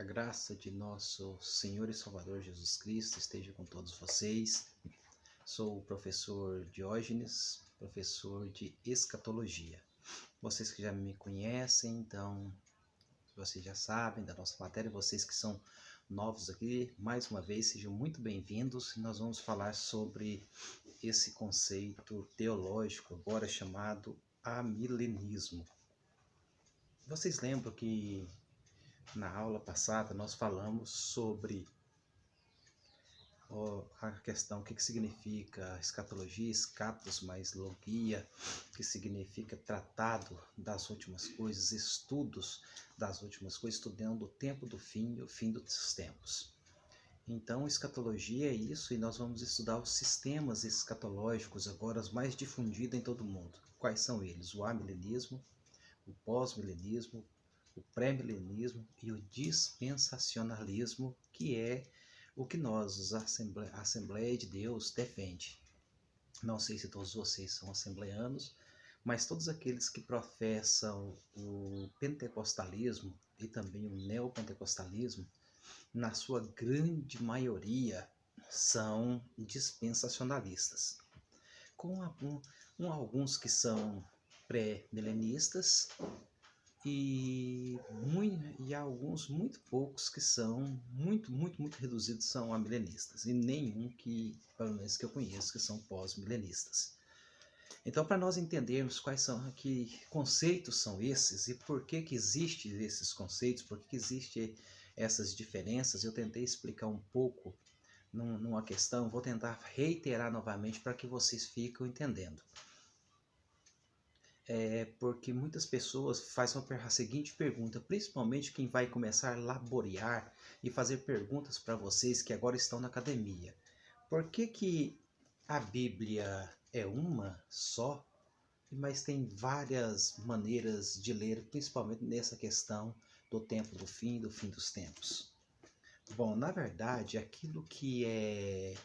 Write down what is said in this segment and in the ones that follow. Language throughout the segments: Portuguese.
graça de nosso Senhor e Salvador Jesus Cristo esteja com todos vocês. Sou o professor Diógenes, professor de escatologia. Vocês que já me conhecem, então vocês já sabem da nossa matéria. Vocês que são novos aqui, mais uma vez, sejam muito bem-vindos. Nós vamos falar sobre esse conceito teológico, agora chamado amilenismo. Vocês lembram que na aula passada nós falamos sobre a questão, o que significa escatologia, escatos mais logia, que significa tratado das últimas coisas, estudos das últimas coisas, estudando o tempo do fim e o fim dos tempos. Então, escatologia é isso, e nós vamos estudar os sistemas escatológicos agora os mais difundidos em todo o mundo. Quais são eles? O amilenismo, o pós-milenismo, o pré-milenismo e o dispensacionalismo, que é o que nós, a Assembleia de Deus, defende. Não sei se todos vocês são assembleanos, mas todos aqueles que professam o pentecostalismo e também o neopentecostalismo, na sua grande maioria, são dispensacionalistas. Com alguns que são pré-milenistas e alguns muito poucos que são muito reduzidos são amilenistas, e nenhum que, pelo menos que eu conheço, que são pós-milenistas. Então, para nós entendermos quais são, que conceitos são esses e por que existem esses conceitos, por que existem essas diferenças, eu tentei explicar um pouco numa questão, vou tentar reiterar novamente para que vocês fiquem entendendo. Porque muitas pessoas fazem a seguinte pergunta, principalmente quem vai começar a laborear e fazer perguntas para vocês que agora estão na academia. Por que a Bíblia é uma só, mas tem várias maneiras de ler, principalmente nessa questão do tempo do fim e do fim dos tempos? Bom, na verdade, aquilo que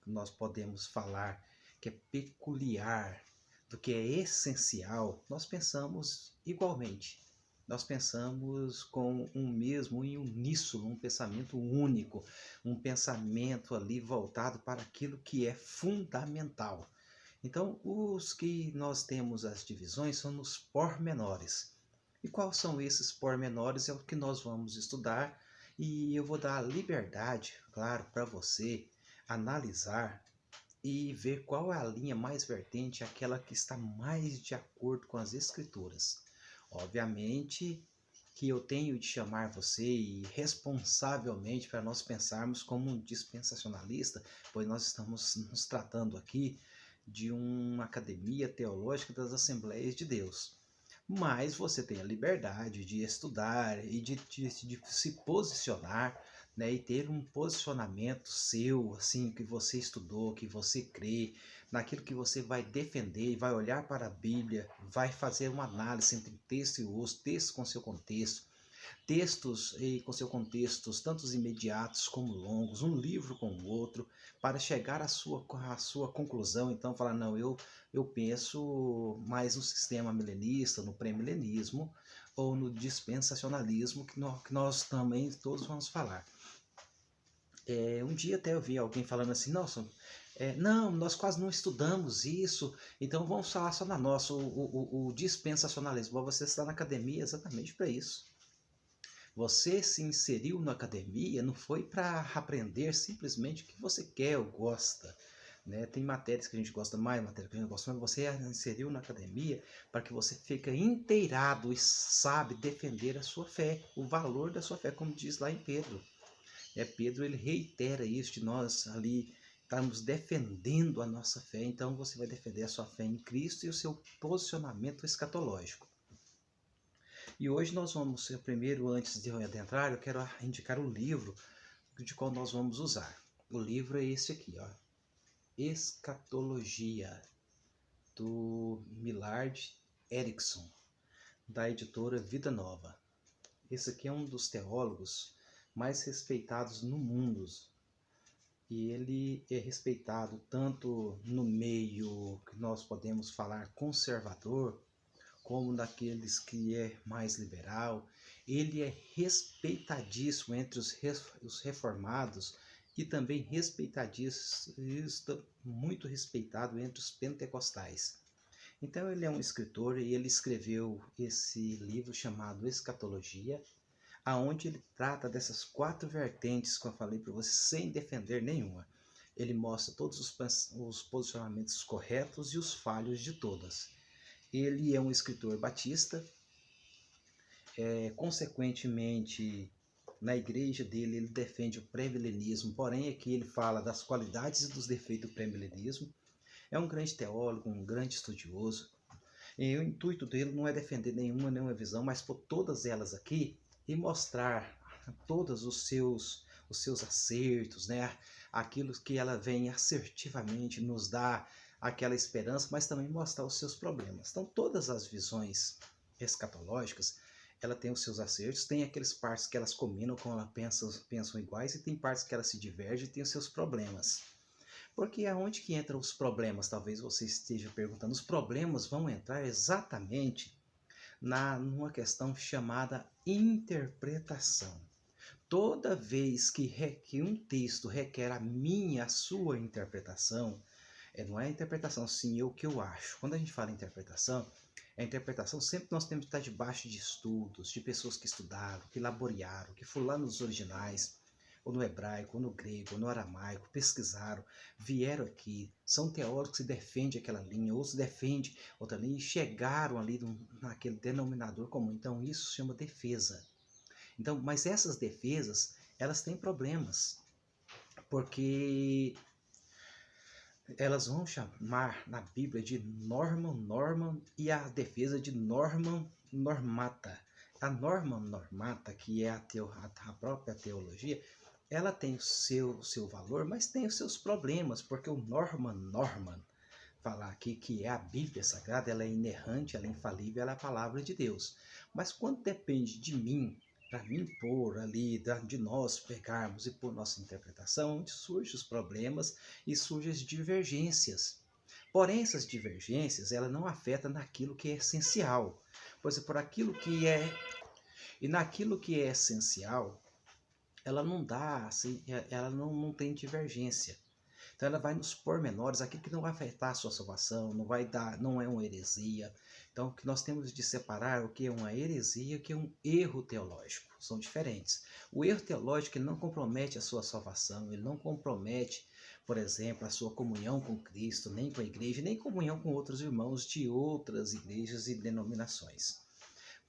nós podemos falar que é peculiar, do que é essencial, nós pensamos igualmente. Nós pensamos com em uníssono, um pensamento único, um pensamento ali voltado para aquilo que é fundamental. Então, os que nós temos as divisões são nos pormenores. E quais são esses pormenores? É o que nós vamos estudar, e eu vou dar a liberdade, claro, para você analisar e ver qual é a linha mais vertente, aquela que está mais de acordo com as escrituras. Obviamente que eu tenho de chamar você e responsavelmente para nós pensarmos como um dispensacionalista, pois nós estamos nos tratando aqui de uma academia teológica das Assembleias de Deus. Mas você tem a liberdade de estudar e de se posicionar, né, e ter um posicionamento seu, assim, que você estudou, que você crê, naquilo que você vai defender, e vai olhar para a Bíblia, vai fazer uma análise entre texto e uso, texto com seu contexto, textos com seus contextos, tanto imediatos como longos, um livro com o outro, para chegar à sua conclusão. Então, falar, não, eu penso mais no sistema milenista, no pré-milenismo, ou no dispensacionalismo, que nós também todos vamos falar. Um dia até eu vi alguém falando assim, nossa, não, nós quase não estudamos isso, então vamos falar só na nossa, o dispensacionalismo. Você está na academia exatamente para isso. Você se inseriu na academia, não foi para aprender simplesmente o que você quer ou gosta, né? Tem matérias que a gente gosta mais, matérias que a gente gosta mais, você inseriu na academia para que você fique inteirado e sabe defender a sua fé, o valor da sua fé, como diz lá em Pedro. Pedro, ele reitera isso de nós ali estarmos defendendo a nossa fé. Então você vai defender a sua fé em Cristo e o seu posicionamento escatológico. E hoje nós vamos, primeiro, antes de eu adentrar, eu quero indicar o livro de qual nós vamos usar. O livro é esse aqui, ó, Escatologia, do Millard Erickson, da editora Vida Nova. Esse aqui é um dos teólogos mais respeitados no mundo, e ele é respeitado tanto no meio que nós podemos falar conservador, como daqueles que é mais liberal. Ele é respeitadíssimo entre os reformados e também respeitadíssimo, muito respeitado entre os pentecostais. Então ele é um escritor e ele escreveu esse livro chamado Escatologia, aonde ele trata dessas 4 vertentes que eu falei para você, sem defender nenhuma. Ele mostra todos os posicionamentos corretos e os falhos de todas. Ele é um escritor batista, consequentemente, na igreja dele ele defende o pré-milenismo, porém aqui ele fala das qualidades e dos defeitos do pré-milenismo. É um grande teólogo, um grande estudioso, e o intuito dele não é defender nenhuma visão, mas por todas elas aqui e mostrar todos os seus acertos, né? Aquilo que ela vem assertivamente nos dá aquela esperança, mas também mostrar os seus problemas. Então, todas as visões escatológicas, ela tem os seus acertos, tem aqueles partes que elas combinam, como ela pensam iguais, e tem partes que elas se divergem e tem os seus problemas. Porque aonde que entram os problemas? Talvez você esteja perguntando. Os problemas vão entrar exatamente numa questão chamada interpretação. Toda vez que um texto requer a sua interpretação, não é a interpretação, sim, é o que eu acho. Quando a gente fala em interpretação, a interpretação sempre nós temos que estar debaixo de estudos, de pessoas que estudaram, que laborearam, que foram lá nos originais, ou no hebraico, ou no grego, ou no aramaico, pesquisaram, vieram aqui, são teólogos que defendem aquela linha, outros defendem outra linha, e chegaram ali naquele denominador comum. Então isso se chama defesa. Então, mas essas defesas, elas têm problemas, porque elas vão chamar na Bíblia de Norman e a defesa de Norman Normata. A Norman Normata, que é a própria teologia, ela tem o seu valor, mas tem os seus problemas, porque o Norman falar aqui que é a Bíblia Sagrada, ela é inerrante, ela é infalível, ela é a palavra de Deus. Mas quando depende de mim, para mim pôr ali, de nós pegarmos e pôr nossa interpretação, onde surgem os problemas e surgem as divergências. Porém, essas divergências, ela não afetam naquilo que é essencial. Pois é, por aquilo que é... E naquilo que é essencial, ela não dá, assim, ela não tem divergência. Então ela vai nos pormenores, aquilo que não vai afetar a sua salvação, não vai dar, não é uma heresia. Então o que nós temos de separar o que é uma heresia e o que é um erro teológico. São diferentes. O erro teológico ele não compromete a sua salvação, ele não compromete, por exemplo, a sua comunhão com Cristo, nem com a igreja, nem comunhão com outros irmãos de outras igrejas e denominações.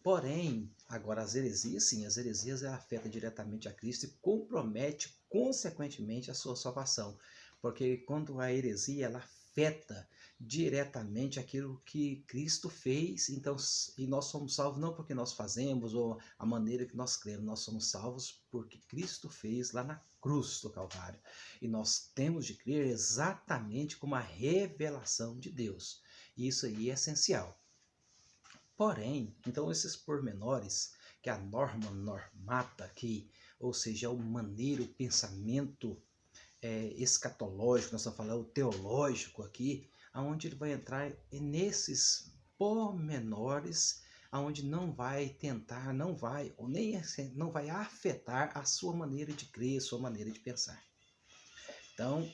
Porém, agora as heresias, sim, as heresias afetam diretamente a Cristo e compromete, consequentemente, a sua salvação. Porque quando a heresia, ela afeta diretamente aquilo que Cristo fez, então, e nós somos salvos não porque nós fazemos ou a maneira que nós cremos, nós somos salvos porque Cristo fez lá na cruz do Calvário. E nós temos de crer exatamente como a revelação de Deus. E isso aí é essencial. Porém, então esses pormenores que a norma normata aqui, ou seja, o maneiro, o pensamento escatológico, nós estamos falando o teológico aqui, aonde ele vai entrar nesses pormenores, aonde não vai tentar, não vai, ou nem não vai afetar a sua maneira de crer, a sua maneira de pensar. Então,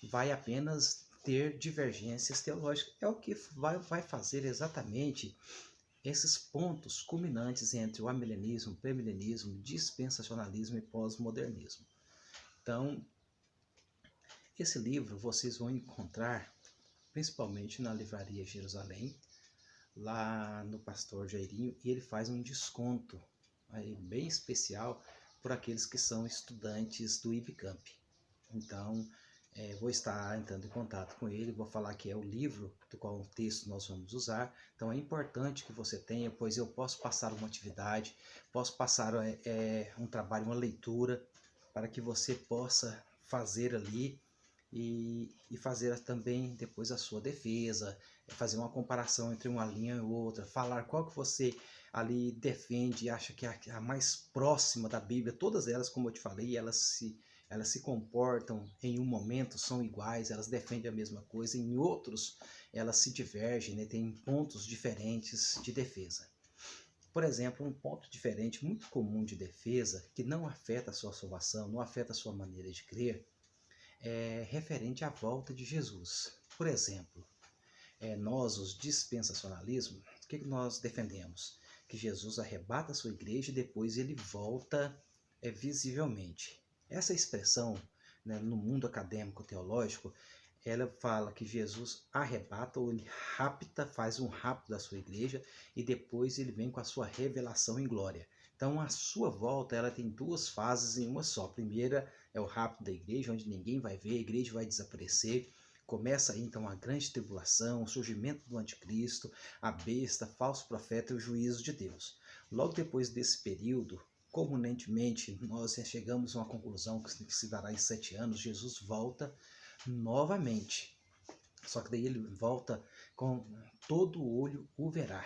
vai apenas ter divergências teológicas. É o que vai fazer exatamente esses pontos culminantes entre o amilenismo, pré-milenismo, dispensacionalismo e pós-modernismo. Então, esse livro vocês vão encontrar principalmente na Livraria Jerusalém, lá no Pastor Jairinho, e ele faz um desconto aí bem especial por aqueles que são estudantes do IBCamp. Então, vou estar entrando em contato com ele, vou falar que é o livro do qual o texto nós vamos usar. Então é importante que você tenha, pois eu posso passar uma atividade, posso passar um trabalho, uma leitura, para que você possa fazer ali e fazer também depois a sua defesa, fazer uma comparação entre uma linha e outra, falar qual que você ali defende e acha que é a mais próxima da Bíblia. Todas elas, como eu te falei, elas se elas se comportam em um momento, são iguais, elas defendem a mesma coisa, em outros elas se divergem, né? Tem pontos diferentes de defesa. Por exemplo, um ponto diferente muito comum de defesa, que não afeta a sua salvação, não afeta a sua maneira de crer, é referente à volta de Jesus. Por exemplo, nós, os dispensacionalismos, o que nós defendemos? Que Jesus arrebata a sua igreja e depois ele volta visivelmente. Essa expressão, né, no mundo acadêmico teológico, ela fala que Jesus arrebata ou ele rapta, faz um rapto da sua igreja e depois ele vem com a sua revelação em glória. Então a sua volta ela tem duas fases em uma só. A primeira é o rapto da igreja, onde ninguém vai ver, a igreja vai desaparecer. Começa aí então a grande tribulação, o surgimento do anticristo, a besta, falso profeta e o juízo de Deus. Logo depois desse período, comumente nós chegamos a uma conclusão que se dará em 7 anos, Jesus volta novamente. Só que daí ele volta com todo o olho o verá.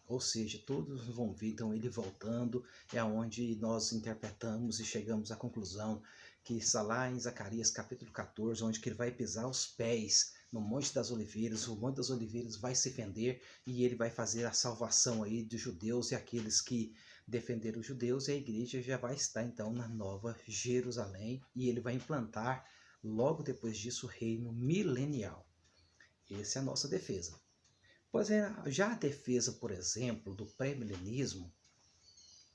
Ou seja, todos vão ver, então ele voltando, é onde nós interpretamos e chegamos à conclusão que está lá em Zacarias capítulo 14, onde que ele vai pisar os pés no Monte das Oliveiras, o Monte das Oliveiras vai se fender e ele vai fazer a salvação aí dos judeus e aqueles que defenderam os judeus, e a igreja já vai estar então na Nova Jerusalém e ele vai implantar logo depois disso o reino milenial. Essa é a nossa defesa. Pois é, já a defesa, por exemplo, do pré-milenismo,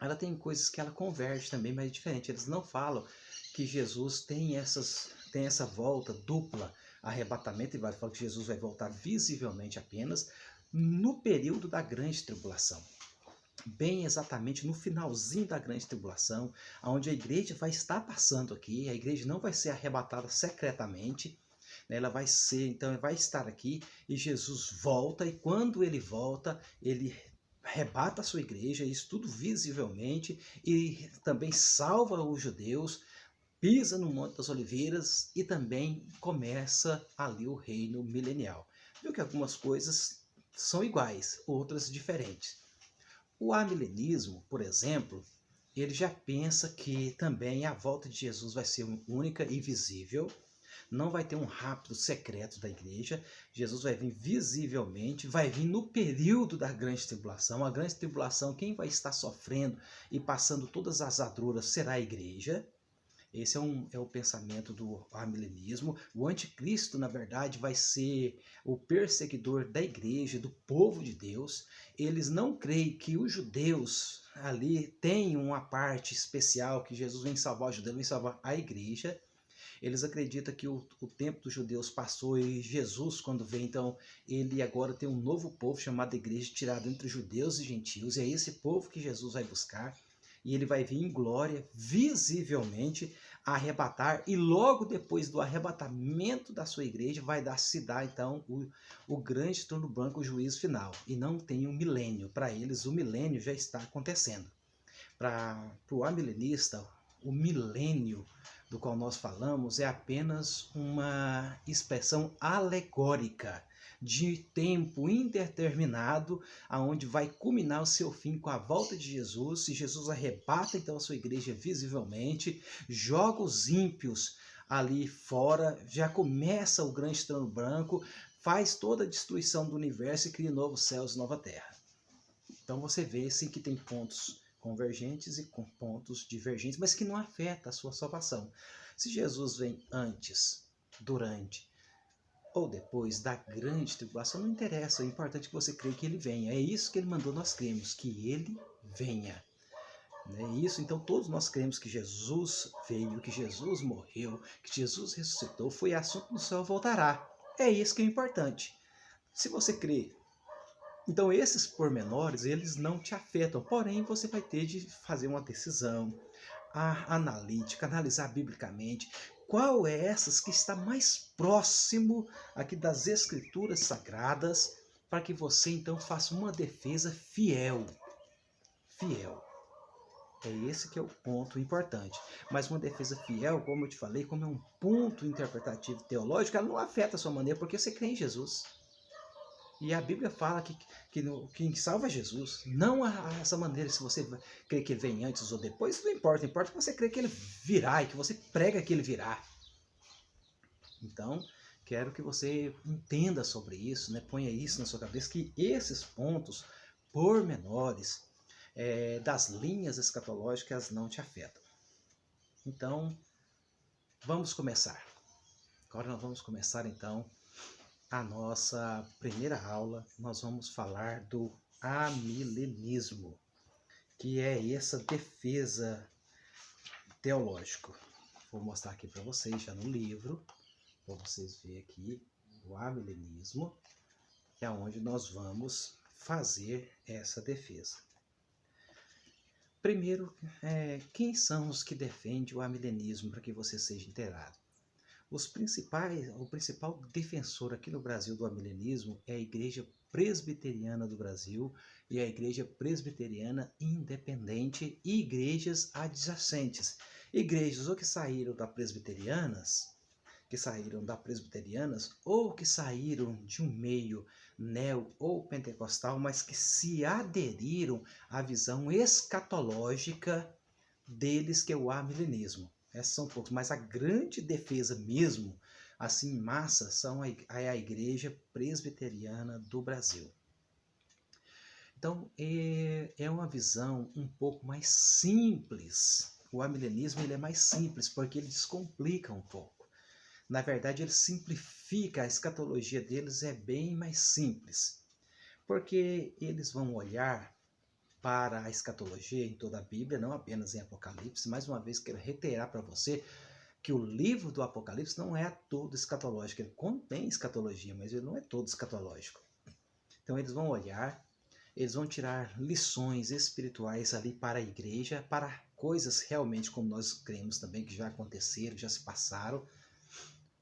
ela tem coisas que ela converge também, mas é diferente. Eles não falam que Jesus tem essa volta dupla, arrebatamento, e vai falar que Jesus vai voltar visivelmente apenas no período da grande tribulação. Bem exatamente no finalzinho da grande tribulação, onde a igreja vai estar passando aqui, a igreja não vai ser arrebatada secretamente, né? Ela vai ser, então vai estar aqui e Jesus volta, e quando ele volta, ele arrebata a sua igreja, isso tudo visivelmente, e também salva os judeus, pisa no Monte das Oliveiras e também começa ali o reino milenial. Viu que algumas coisas são iguais, outras diferentes. O amilenismo, por exemplo, ele já pensa que também a volta de Jesus vai ser única e visível, não vai ter um rapto secreto da igreja, Jesus vai vir visivelmente, vai vir no período da grande tribulação. A grande tribulação, quem vai estar sofrendo e passando todas as agruras será a igreja. Esse é o pensamento do amilenismo. O anticristo, na verdade, vai ser o perseguidor da igreja, do povo de Deus. Eles não creem que os judeus ali têm uma parte especial, que Jesus vem salvar os judeus, vem salvar a igreja. Eles acreditam que o tempo dos judeus passou e Jesus, quando vem, então, ele agora tem um novo povo chamado igreja, tirado entre judeus e gentios. E é esse povo que Jesus vai buscar. E ele vai vir em glória, visivelmente, arrebatar, e logo depois do arrebatamento da sua igreja, vai se dar então o grande trono branco, o juízo final. E não tem um milênio. Para eles, o milênio já está acontecendo. Para o amilenista, o milênio do qual nós falamos é apenas uma expressão alegórica de tempo indeterminado, aonde vai culminar o seu fim com a volta de Jesus. E Jesus arrebata então a sua igreja visivelmente, joga os ímpios ali fora, já começa o grande trono branco, faz toda a destruição do universo e cria novos céus e nova terra. Então você vê sim que tem pontos convergentes e com pontos divergentes, mas que não afeta a sua salvação. Se Jesus vem antes, durante ou depois da grande tribulação, não interessa, é importante que você creia que ele venha. É isso que ele mandou nós cremos, que ele venha. É isso, então todos nós cremos que Jesus veio, que Jesus morreu, que Jesus ressuscitou, foi assunto no céu, voltará. É isso que é importante. Se você crê, então esses pormenores, eles não te afetam, porém você vai ter de fazer uma decisão analítica, analisar biblicamente qual é essas que está mais próximo aqui das escrituras sagradas, para que você então faça uma defesa fiel. Fiel. É esse que é o ponto importante. Mas uma defesa fiel, como eu te falei, como é um ponto interpretativo teológico, ela não afeta a sua maneira, porque você crê em Jesus. E a Bíblia fala que salva é Jesus. Não essa maneira, se você crê que ele vem antes ou depois, não importa. Importa que você crê que ele virá e que você prega que ele virá. Então, quero que você entenda sobre isso, né? Ponha isso na sua cabeça, que esses pontos pormenores das linhas escatológicas não te afetam. Então, vamos começar. Agora nós vamos começar, então, a nossa primeira aula. Nós vamos falar do amilenismo, que é essa defesa teológica. Vou mostrar aqui para vocês já no livro, para vocês verem aqui o amilenismo, que é onde nós vamos fazer essa defesa. Primeiro, quem são os que defendem o amilenismo, para que você seja inteirado? O principal defensor aqui no Brasil do amilenismo é a Igreja Presbiteriana do Brasil e a Igreja Presbiteriana Independente e igrejas adjacentes. Igrejas ou que saíram da presbiterianas ou que saíram de um meio neo ou pentecostal, mas que se aderiram à visão escatológica deles, que é o amilenismo. Essas são poucos, mas a grande defesa mesmo, assim em massa, é a Igreja Presbiteriana do Brasil. Então, é uma visão um pouco mais simples. O amilenismo ele é mais simples, porque ele descomplica um pouco. Na verdade, ele simplifica, a escatologia deles é bem mais simples, porque eles vão olhar para a escatologia em toda a Bíblia, não apenas em Apocalipse. Mais uma vez, quero reiterar para você que o livro do Apocalipse não é todo escatológico. Ele contém escatologia, mas ele não é todo escatológico. Então, eles vão olhar, eles vão tirar lições espirituais ali para a igreja, para coisas realmente como nós cremos também, que já aconteceram, já se passaram.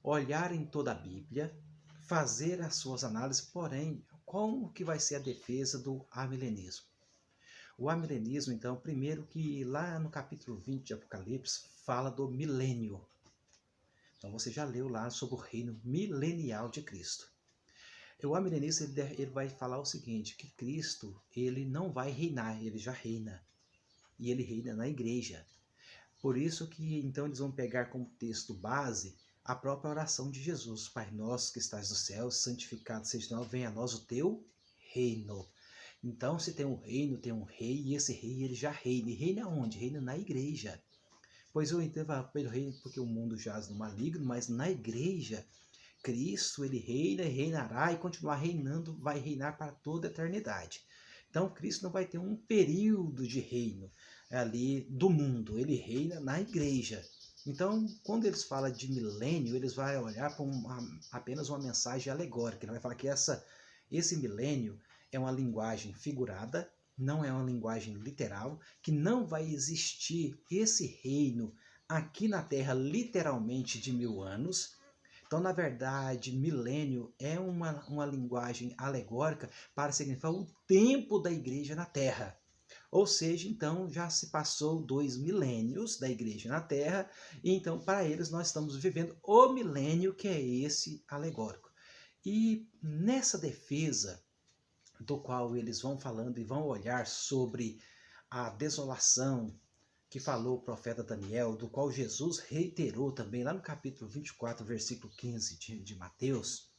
Olhar em toda a Bíblia, fazer as suas análises, porém, como que vai ser a defesa do amilenismo? O amilenismo, então, primeiro que lá no capítulo 20 de Apocalipse, fala do milênio. Então você já leu lá sobre o reino milenial de Cristo. O amilenismo ele vai falar o seguinte, que Cristo ele não vai reinar, ele já reina. E ele reina na igreja. Por isso que então eles vão pegar como texto base a própria oração de Jesus. Pai nosso que estás no céu, santificado seja o nome, venha a nós o teu reino. Então, se tem um reino, tem um rei, e esse rei ele já reina. E reina onde? Reina na igreja. Pois eu entendo pelo reino porque o mundo jaz no maligno, mas na igreja, Cristo ele reina e reinará e continuar reinando, vai reinar para toda a eternidade. Então, Cristo não vai ter um período de reino ali do mundo, ele reina na igreja. Então, quando eles falam de milênio, eles vão olhar para apenas uma mensagem alegórica. Ele vai falar que esse milênio é uma linguagem figurada, não é uma linguagem literal, que não vai existir esse reino aqui na Terra literalmente de 1000 anos. Então, na verdade, milênio é uma linguagem alegórica para significar o tempo da igreja na Terra. Ou seja, então já se passou 2 milênios da igreja na Terra, e então para eles nós estamos vivendo o milênio, que é esse alegórico. E nessa defesa, do qual eles vão falando e vão olhar sobre a desolação que falou o profeta Daniel, do qual Jesus reiterou também lá no capítulo 24, versículo 15 de Mateus,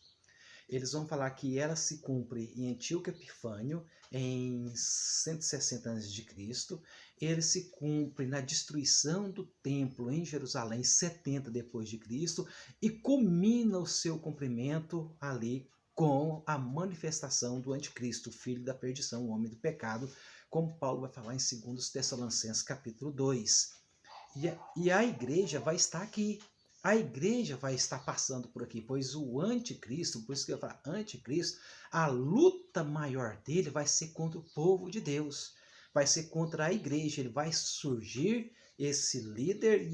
eles vão falar que ela se cumpre em Antíoco Epifânio, em 160 a.C., ele se cumpre na destruição do templo em Jerusalém, 70 depois de Cristo, e culmina o seu cumprimento ali com a manifestação do anticristo, o filho da perdição, o homem do pecado, como Paulo vai falar em 2 Tessalonicenses capítulo 2. E a igreja vai estar aqui. A igreja vai estar passando por aqui, pois o anticristo, por isso que eu falo anticristo, a luta maior dele vai ser contra o povo de Deus, vai ser contra a igreja. Ele vai surgir esse líder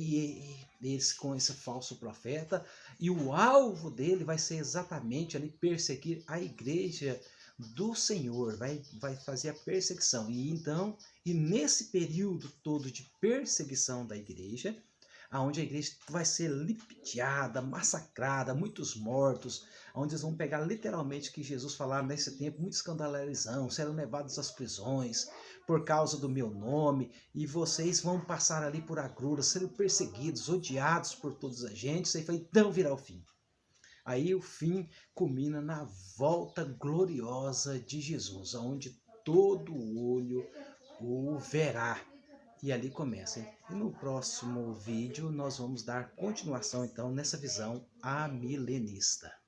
com esse falso profeta, e o alvo dele vai ser exatamente ali perseguir a igreja do Senhor, vai fazer a perseguição. E nesse período todo de perseguição da igreja, aonde a igreja vai ser lipidiada, massacrada, muitos mortos, onde eles vão pegar literalmente que Jesus falava nesse tempo, muitos escandalizarão, serão levados às prisões por causa do meu nome, e vocês vão passar ali por agruras, serem perseguidos, odiados por todos a gente, e então virá o fim. Aí o fim culmina na volta gloriosa de Jesus, onde todo olho o verá. E ali começa. E no próximo vídeo nós vamos dar continuação então nessa visão amilenista.